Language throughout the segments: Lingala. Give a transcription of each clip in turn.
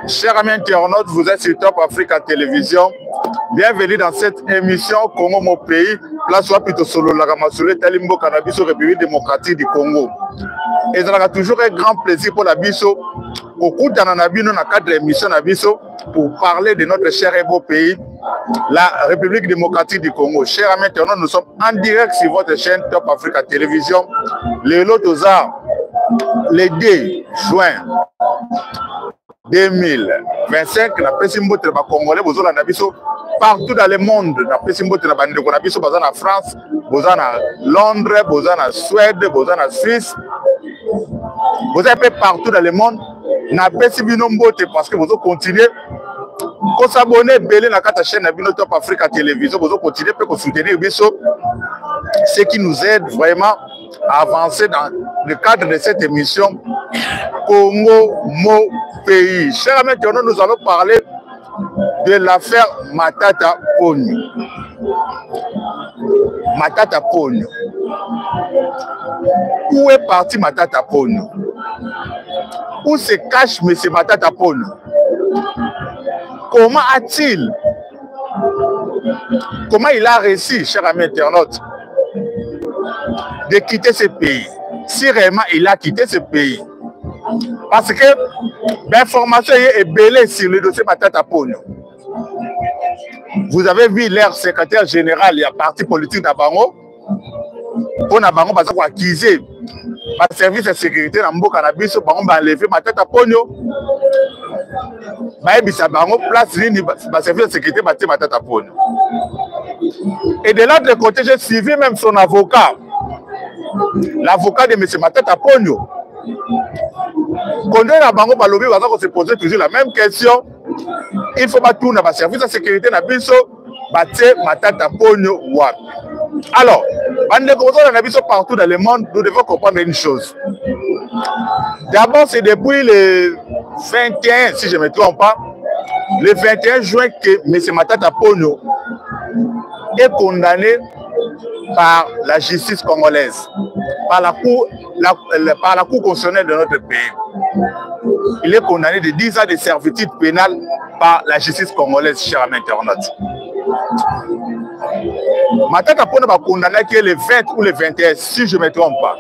Chers amis internautes, vous êtes sur Top Africa Télévision. Bienvenue dans cette émission Congo, mon pays. Place où plutôt solo la ramassure Talimbo Cannabis République démocratique du Congo. Et ça a toujours un grand plaisir pour la biso. Au cours d'un abino dans cadre de l'émission Nabiso pour parler de notre cher et beau pays, la République démocratique du Congo. Chers amis internautes, nous sommes en direct sur votre chaîne Top Africa Télévision. Le Lotozar, le 2 juin 2025, la présidente de la Congolais, vous avez partout dans le monde, la présidente de la bande de Conabiso, vous avez en France, vous avez en Londres, vous avez en Suède, vous avez en Suisse, vous avez partout dans le monde. Na présidente parce que vous continuez à s'abonner à la chaîne Top Africa Télévision, vous continuez à soutenir ce qui nous aide vraiment à avancer dans le cadre de cette émission Congo, mon pays. Chers amis, nous allons parler de l'affaire Matata Ponyo. Matata Ponyo. Où est parti Matata Ponyo? Où se cache M. Matata Ponyo? Comment a-t-il? Comment il a réussi, chers amis internautes, de quitter ce pays? Si réellement il a quitté ce pays. Parce que l'information est belée sur le dossier Matata Ponyo. Vous avez vu leur secrétaire général, il y a parti politique d'Abango. Pour Nabango, parce qu'on a accusé le service de sécurité dans le cannabis, on a enlevé Matata Ponyo. Il y a place le service de sécurité Matata Ponyo. Et de l'autre côté, j'ai suivi même son avocat. L'avocat de M. Matata Ponyo. Quand on a bango balobi, on va se poser toujours la même question. Il faut pas tout dans le service de sécurité na biso, batte Matata Ponyo wap. Alors, partout dans le monde, nous devons comprendre une chose. D'abord, c'est depuis le 21, si je ne me trompe pas, le 21 juin que M. Matata Ponyo est condamné par la justice congolaise, par la cour constitutionnelle de notre pays. Il est condamné de 10 ans de servitude pénale par la justice congolaise, chers amis internautes. Matata Ponyo va condamner que le 20 ou le 21, si je ne me trompe pas.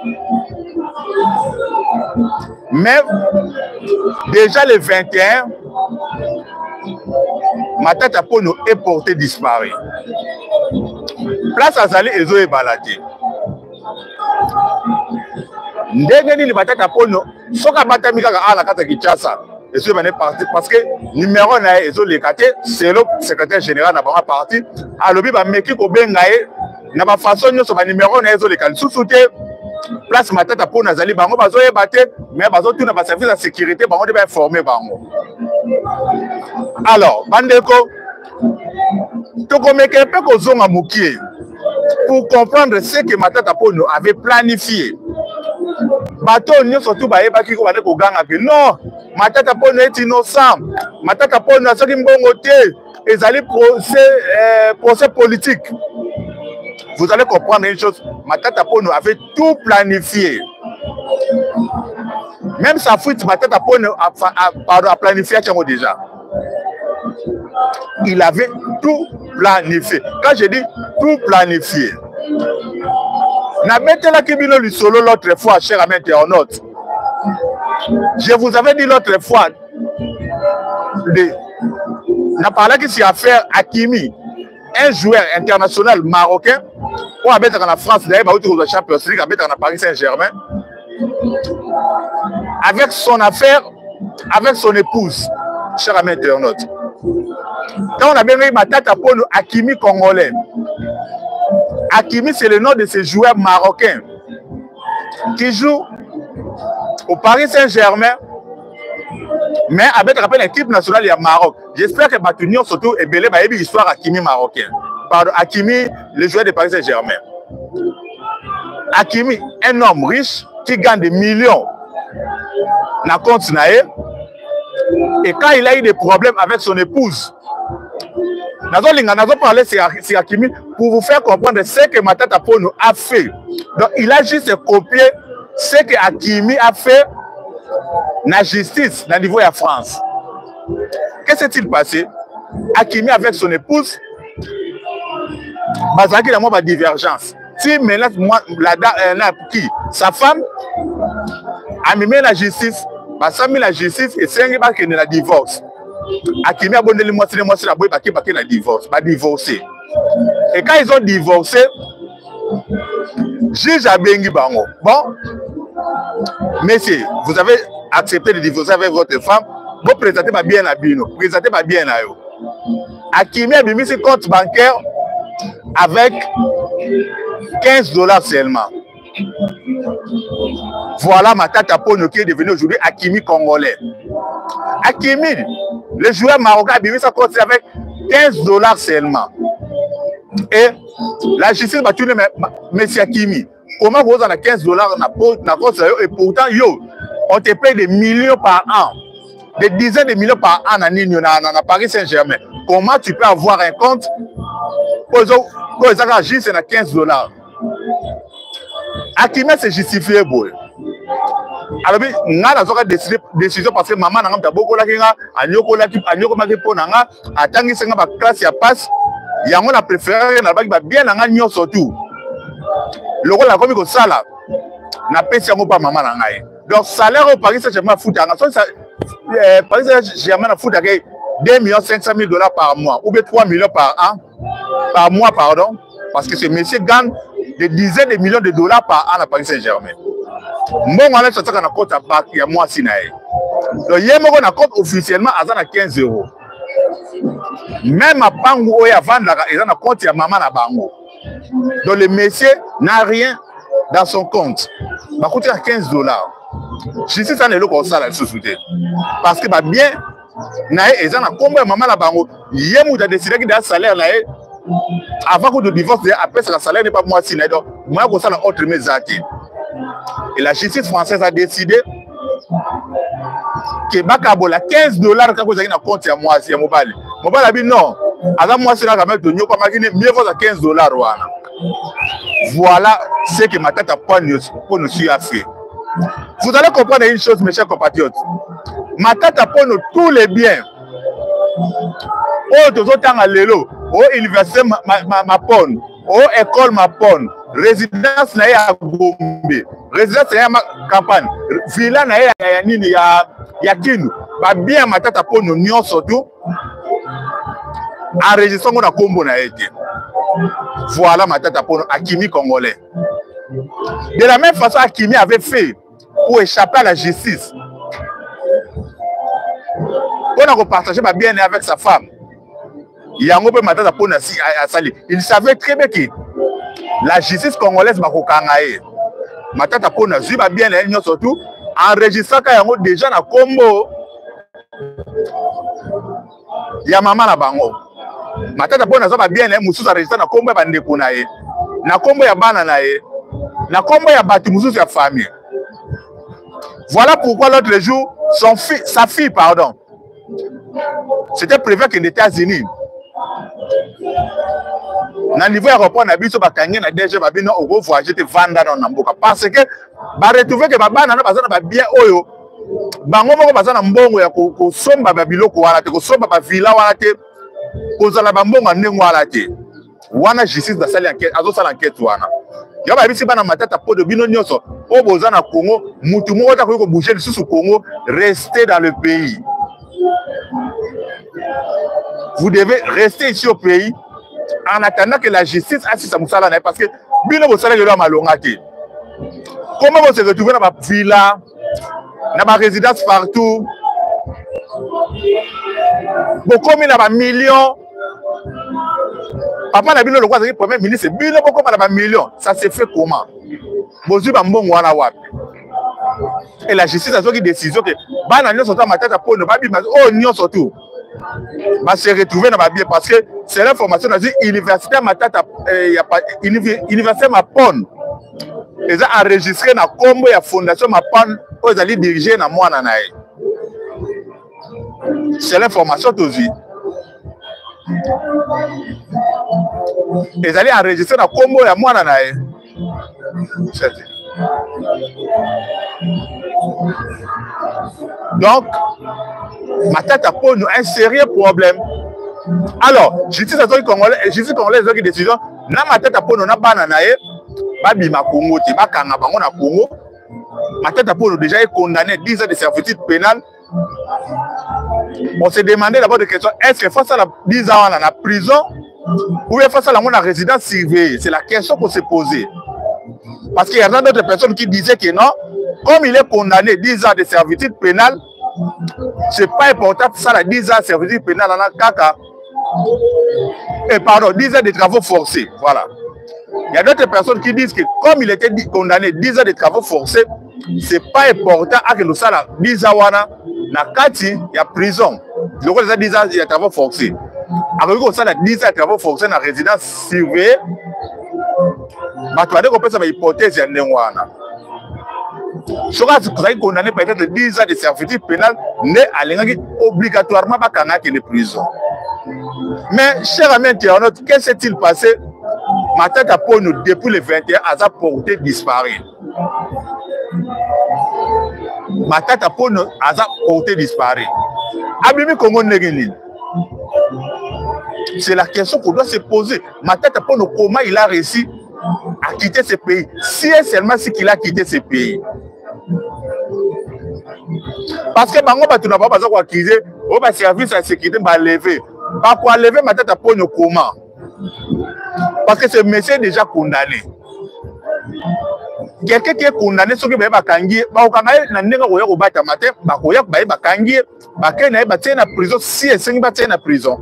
Mais déjà le 21, Matata Ponyo est porté disparu. Place à Zali et Zoé baladé. Ndenge ni Matata Ponyo, soka batamika ka ala kata Kinshasa. Et ce est parti parce que numéro na ezo lekate, c'est le secrétaire général na ba parti. Alobi ba meki ko bengaye na ba façon nyo so ba numéro na ezo lekate. Sous-souté place Matata Ponyo Zali bango bazoye baté, mais bazo tout na ba service de sécurité bango de ba informer bango. Alors, bandeko pour comprendre ce que Matata Ponyo avait planifié. Non, Matata Ponyo est innocent. Matata Ponyo est allé procès politique. Vous allez comprendre une chose. Matata Ponyo avait tout planifié. Même sa fuite, Matata Ponyo a planifié déjà. Il avait tout planifié. Quand je dis tout planifié, n'a pas été là qui vient le solo l'autre fois, chers amis internautes. Je vous avais dit l'autre fois, n'a parlé que c'est affaire Hakimi, un joueur international marocain, on habite en France, d'ailleurs, il y a Champions League, habite en Paris Saint-Germain, avec son affaire, avec son épouse, chers amis internautes. Quand on a bien vu Matata Ponyo Hakimi congolais. Hakimi, c'est le nom de ce joueur marocain qui joue au Paris Saint-Germain, mais avec l'équipe nationale, il y a Maroc. J'espère que Batunion, surtout, est belé par l'histoire Hakimi marocain. Pardon, Hakimi, le joueur de Paris Saint-Germain. Hakimi, un homme riche qui gagne des millions dans le compte naïe. Et quand il a eu des problèmes avec son épouse, nous avons parlé sur Hakimi pour vous faire comprendre ce que Matata Ponyo a fait. Donc il a juste copié ce que Hakimi a fait la justice, na niveau de France. Qu'est-ce qui s'est passé? Hakimi avec son épouse, Bazaki a une divergence. Si maintenant, moi, sa femme a mis la justice, la justice et c'est un qui la divorce. Hakimi a donné le moitié la boîte qui la divorce, va divorcer. Et quand ils ont divorcé, juge a bengi bango. Bon, messieurs, vous avez accepté de divorcer avec votre femme, vous présentez pas bien à Bino, présentez pas bien à eux. Hakimi a mis ses comptes bancaires avec $15 seulement. Voilà ma tata Pono qui est devenu aujourd'hui Hakimi congolais. Hakimi, le joueur marocain a mis sa compte avec $15 seulement. Et la justice va tourner, M. Hakimi. Comment vous avez $15 na compte et pourtant, yo, on te paye des millions par an. Des dizaines de millions par an à Paris Saint-Germain. Comment tu peux avoir un compte pour les agents, c'est $15. Hakimi s'est justifié. Alors, on a décidé décision parce que maman n'a pas beaucoup la kinga, anyoko makipo nanga, atangi senga ba classe ya passe, yango na préféré na baki ba bien nanga nyo surtout. Le rôle la comme ko sala na pesi yango pa maman nanga. Donc salaire au Paris Saint-Germain foot anga, Paris Saint-Germain foot anga $2,500,000 par mois ou bien 3 millions par mois pardon, parce que ce monsieur gagne des dizaines de millions de dollars par an à Paris Saint-Germain. Mon on a sorti na compte à banque ya moi sinae. Donc hier moko na compte officiellement à 15 €. Même à bango oya vendre ils ont na compte ya maman na bango. Donc le monsieur n'a rien dans son compte. Ba coûte $15. Je sais ça ne le comme ça la société. Parce que ba bien na ils ont na combo maman na bango. Hier mou da décidé qu'il a salaire là avant que le divorce après ça le salaire n'est pas moi sinae. Donc moi comme ça la autre mesati. Et la justice française a décidé que Bakabola $15 quand vous avez un compte à moi, c'est mobile. Mobile a dit non. Alors moi c'est là quand même de nous pas imaginer mieux vaut $15 voilà. Voilà ce que ma tête a pour nous a fait. Vous allez comprendre une chose mes chers compatriotes. Ma tête a pour nous tous les biens. Oh, tout autant à l'élo, oh université ma pone, oh école ma pone. Résidence na ya Gombe, résidence na ya campagne, villa na ya nini ya Kinu, ba bien matata po no nyon surtout enregistrement na kombo na été. Voilà matata po Hakimi congolais. De la même façon Hakimi avait fait pour échapper à la justice. On a repartagé ba bien avec sa femme. Yango pe matata po na si asali. Il savait très bien que la justice congolaise va kokangaye. Matata pona zuba bien na surtout enregistrant yango déjà na kombo ya mama na bango. Matata pona zuba bien na mususu enregistrant na kombo ba ndeko na ye. Na kombo ya bana na ye. Na kombo ya batu mususu ya famille. Voilà pourquoi l'autre jour sa fille pardon. C'était prévu qu'en États-Unis na niveau aéroport na biso bakangi na DG babino ogo voyager te vanda na mboka parce que ba retrouver que babana na bazana ba bien oyo bango moko bazana mbongo ya ko somba ba biloko wala te ko somba ba villa wala te ko zala ba mbongo ndengo wala te wana justice da sali enquête azo sala enquête wana yo ba bisi bana matata po de bino nyoso o bozana Congo mutu moko ta ko bouger le sous Congo rester dans le pays. Vous devez rester ici au pays en attendant que la justice assiste à Moussala parce que bino bosala yo malongaki. Comment vous se retrouvez dans ma villa, dans ma résidence partout? Beaucoup mis dans ma million. Papa na bino le quoi c'est premier ministre bino beaucoup dans ma million. Ça se fait comment? Bozu ba mbongo wana wapi? Et la justice a pris une décision que bana nyo sorta matata po no babi oh nyo surtout. Va se retrouver dans ma bien parce que c'est l'information dans une université matata université Mapon. Ils ont enregistré dans combo ya fondation Mapon où ils allaient diriger dans moi nanae. C'est l'information aussi. Ils allaient enregistrer dans combo ya moi nanae. Donc, Matata Ponyo a un sérieux problème. Alors, justice congolaise qui décide, na Matata Ponyo na bananae, babi ma Congo, ti bakanga bango na Congo. Matata Ponyo déjà est condamné 10 ans de servitude pénale. On s'est demandé d'abord des questions. Est-ce que face à la 10 ans en prison ou bien face à la résidence surveillée? C'est la question qu'on s'est posée. Parce qu'il y a d'autres personnes qui disaient que non, comme il est condamné 10 ans de servitude pénale, c'est pas important ça la 10 ans de servitude pénale en caca. Et pardon, 10 ans de travaux forcés. Voilà. Il y a d'autres personnes qui disent que comme il était condamné 10 ans de travaux forcés, c'est pas important à que nous ça 10 ans na kati il y a prison. Le rôle des 10 ans il y a travaux forcés. Alors ça 10 ans de travaux forcés dans résidence surveillée. Ma toi qu'on peut ça hypothèse ya ndengwana. Soka vous condamné peut-être 10 ans de servitude pénale mais alingaki obligatoirement bakanga que les prisons. Mais cher ami internaute, qu'est-ce qui s'est-il passé? Matata Ponyo depuis le 21 a porté disparu. Matata Ponyo a porté disparu. Abimi Congo Negeni. C'est la question qu'on doit se poser. Matata Ponyo, comment il a réussi à quitter ce pays? Si et seulement si qu'il a quitté ce pays. Parce que bango batuna pas besoin d'accuser, au bas service à sécurité va lever. Pas quoi lever Matata Ponyo comment? Parce que ce monsieur est déjà condamné. Quelqu'un qui est condamné, ce qui est bakangi, na prison si est en prison.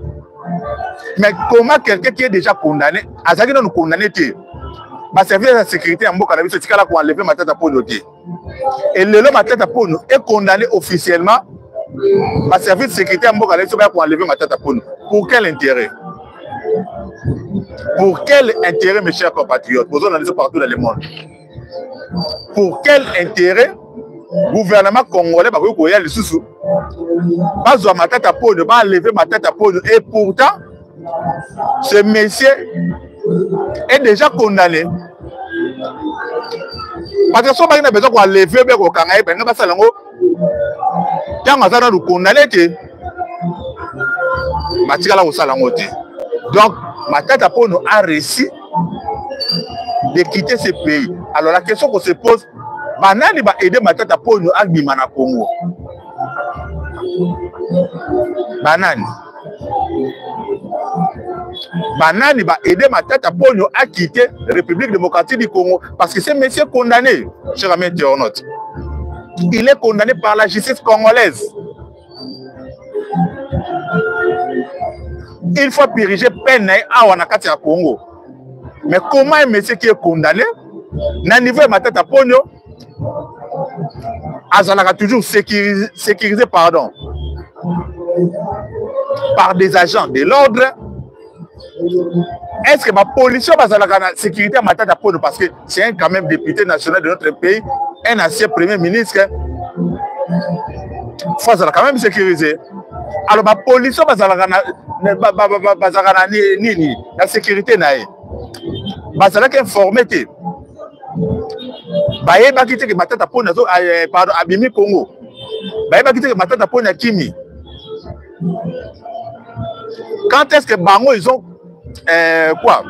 Mais comment quelqu'un qui est déjà condamné, à ce nous condamné, ma service de sécurité en Boka, c'est ce qu'il a enlevé Matata Ponyo. Et le Matata Ponyo est condamné officiellement. Ma service de sécurité en Boka, c'est ce qu'il a enlevé Matata Ponyo. Pour quel intérêt? Pour quel intérêt, mes chers compatriotes? Vous en avez partout dans le monde. Pour quel intérêt le gouvernement congolais va enlever les sous-sous? Pas Matata Ponyo, va enlever Matata Ponyo. Et pourtant, ce monsieur est déjà condamné. Parce que si on a besoin d'enlever le Kangaï, on va faire le condamné. Donc, Matata Ponyo a réussi de quitter ce pays. Alors la question qu'on se pose, Banani va aider Matata Ponyo à Bimana Congo. Banani va aider Matata Ponyo à quitter la République démocratique du Congo. Parce que ce monsieur condamné, cher ami internaute. Il est condamné par la justice congolaise. Il faut purger peine à Wanakati à Congo. Mais comment un monsieur qui est condamné, à niveau de Matata Ponyo, a toujours sécurisé par des agents de l'ordre? Est-ce que ma police va la sécurité à Matata Ponyo parce que c'est quand même député national de notre pays, un ancien premier ministre, il faut quand même sécuriser. Alors ma police va la sécurité nae. Bazala informé te. Baye ba kite ke Matata Ponyo pardon abimi Congo. Baye ba kite ke Matata Ponyo Kimi. Quand est-ce que Bango ils ont quoi?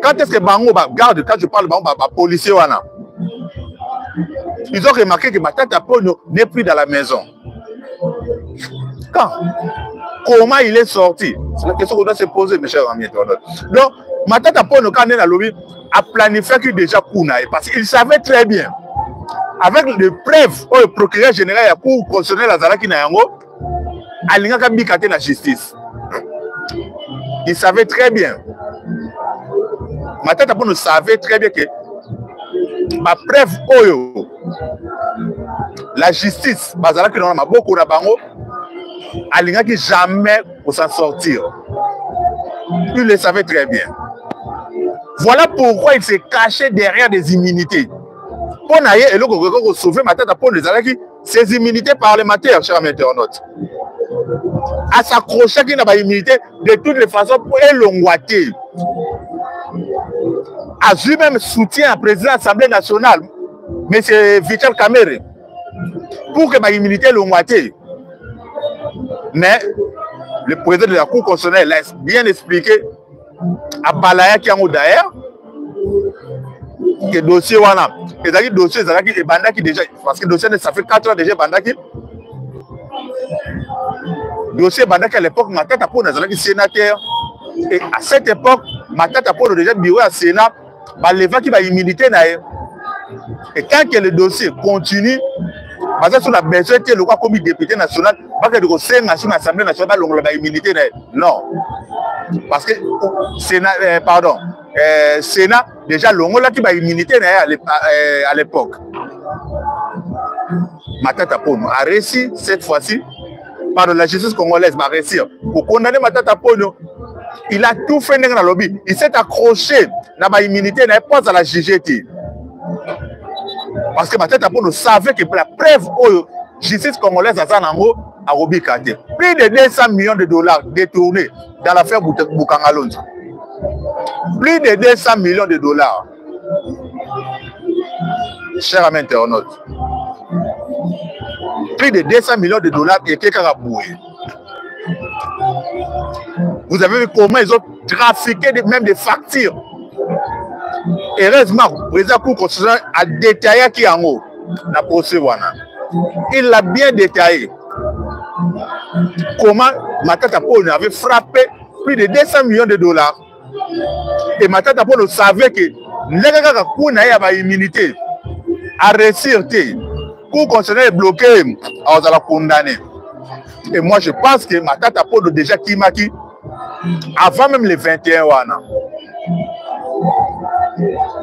Quand est-ce que Bango garde quand je parle Bango policier wana. Ils ont remarqué que Matata Ponyo n'est plus dans la maison. Quand? Comment il est sorti? C'est la question qu'on doit se poser, mes chers amis. Donc, Matata Ponyo, quand il est dans le lobby, a planifié qu'il déjà Kounaï, parce qu'il savait très bien, avec les preuves, le procureur général a pour constitutionnel la Zalaki Nayango, Alingaka Bikate la justice. Il savait très bien. Matata Ponyo savait très bien que ma preuve, Oyo, la justice, Bazalaki Nayango, beaucoup na bango, Alingaki jamais pour s'en sortir. Il le savait très bien. Voilà pourquoi il s'est caché derrière des immunités. Pour sauver Matata Ponyo, ces immunités parlementaires, chers amis internautes. À s'accrocher qu'il n'a pas immunité de toutes les façons pour élonguater. a lui-même soutien à président de l'Assemblée nationale, M. Vital Kamerhe, pour que ma immunité le moitié. Mais le président de la Cour constitutionnelle a bien expliqué à Balaya qui est en d'ailleurs que le dossier wana, le dossier est bandaki déjà, parce que le dossier ça fait 4 ans déjà bandaki. Le dossier bandaki à l'époque, ma tête à peau nazalaki sénateur. Et à cette époque, ma tête à peau déjà bureau à Sénat, baleva qui va immunité naïe. Et quand que le dossier continue, parce que sur la besoin de le comme député national, parce que le Sénat sur l'Assemblée nationale, on a immunité naïe. Non. Parce que Sénat, pardon, Sénat, déjà, l'on a qui va immunité naïe à l'époque. Ma tête à peau a réussi cette fois-ci, par la justice congolaise, va réussir. Pour condamner ma tête à peau, il a tout fait dans le lobby. Il s'est accroché dans ma immunité, n'a pas à la JGT. Parce que ma tête à peau savait que la preuve où justice congolaise a Zanango a Robi Kate. Plus de 200 millions de dollars détournés dans l'affaire Boukangalonzo. Plus de 200 millions de dollars. Chers amis internautes. Plus de 200 millions de dollars et quelqu'un a boué. Vous avez vu comment ils ont trafiqué même des factures. Heureusement, le président Cour constitutionnelle a détaillé qui en haut. La procès. Il l'a bien détaillé. Comment Matata Pone avait frappé plus de 200 millions de dollars. Et Matata Pone savait que les immunité à réussir. Cour constitutionnelle est bloqué, on va la condamner. Et moi, je pense que Matata Pone déjà Kimaki, avant même les 21 ans.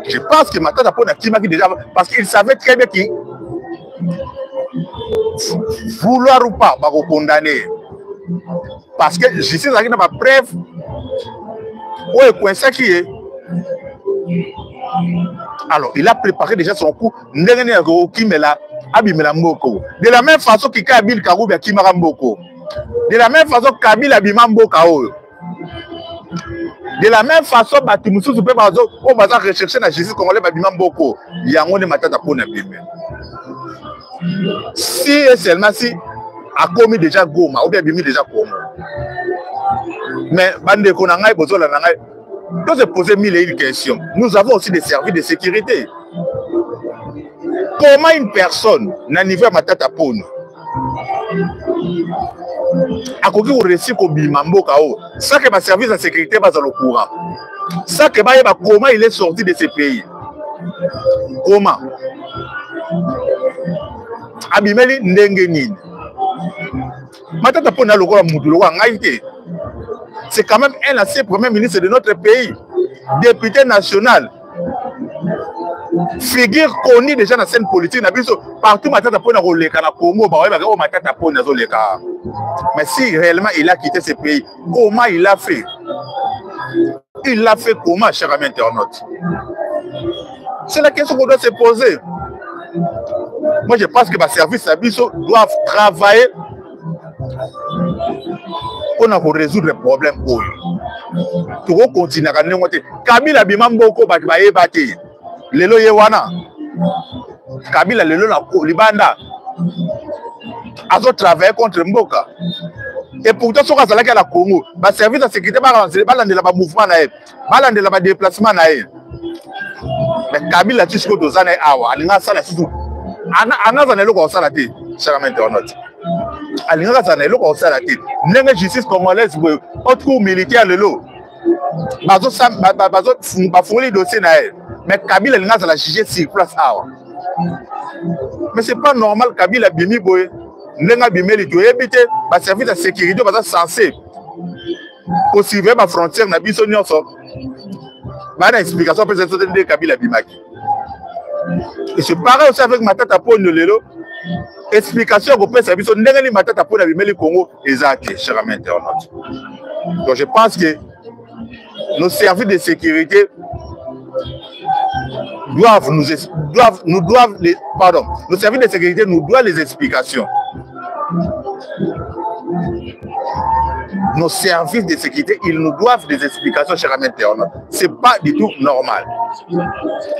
Je pense que Matata Pone a Kimaki déjà, parce qu'il savait très bien qu'il vouloir ou pas, va condamner. Parce que je sais qu'il n'a pas preuve. Où est coincé qui est. Alors, il a préparé déjà son coup. De la même façon que Kabil Karoubi a Kimara Mboko. De la même façon que Kabil a Bimambo Kao. De la même façon, Batimoussou peut pas rechercher la justice congolaise Bimamboko. Il y a un de Matata Pone. Si et seulement si a commis déjà Goma ou bien Bimi déjà Goma. Mais Bande Konangai Bozola Nangai. Nous se poser mille et une questions. Nous avons aussi des services de sécurité. Comment une personne n'a niveau à Matata Pone a couru au récit au Bimambo Kao, ça que ma service de sécurité va dans le courant. Ça que comment il est sorti de ces pays. Comment Abimeli Ndengenine. Matata Pone a le roi Moudoulo en Haïti. C'est quand même un ancien premier ministre de notre pays, député national, figure connue déjà dans la scène politique. Partout, Matata Pone a roulé dans le Congo, Matata Pone a roulé. Mais si réellement il a quitté ce pays, comment il l'a fait? Il l'a fait comment, chers amis internautes? C'est la question qu'on doit se poser. Moi, je pense que les services doivent travailler pour résoudre les problèmes. Pour continuer à gagner. Kabila Bimamboko Bakbaye Lelo Yewana. Kabila Lelo Libanda. Azo travailler contre Mboka. Et pourtant, ce qu'on a à la Congo, le service de sécurité, le mouvement, le déplacement. Mais Kabila Tishko Dozane Awa, Alina Salasitou. Anazane Loko Salati, chers internautes. Alina Zanelo au Salati. N'est justice congolaise, autre militaire le lot. Bazo Bafoli dossier naïe. Mais Kabila Alina la juger sur place Awa. Mais c'est pas normal Kabila Bimi Boy. N'est Bimeli doit éviter le service de sécurité censé. Pour suivre ma frontière, n'a pas besoin de explication pour de Kabila Bimaki. Et c'est pareil aussi avec Matata Pone Lelo. Explication au peuple service n'est pas Matata Pone Bimeli Congo exact, chers amis internautes. Donc je pense que nos services de sécurité nos services de sécurité nous doivent les explications. Nos services de sécurité, ils nous doivent des explications, chers amis internautes. Ce n'est pas du tout normal.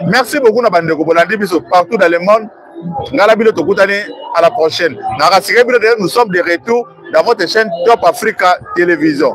Merci beaucoup, Nabandeko Bolandi Biso, partout dans le monde. À la prochaine. Nous sommes de retour dans votre chaîne Top Africa Télévision.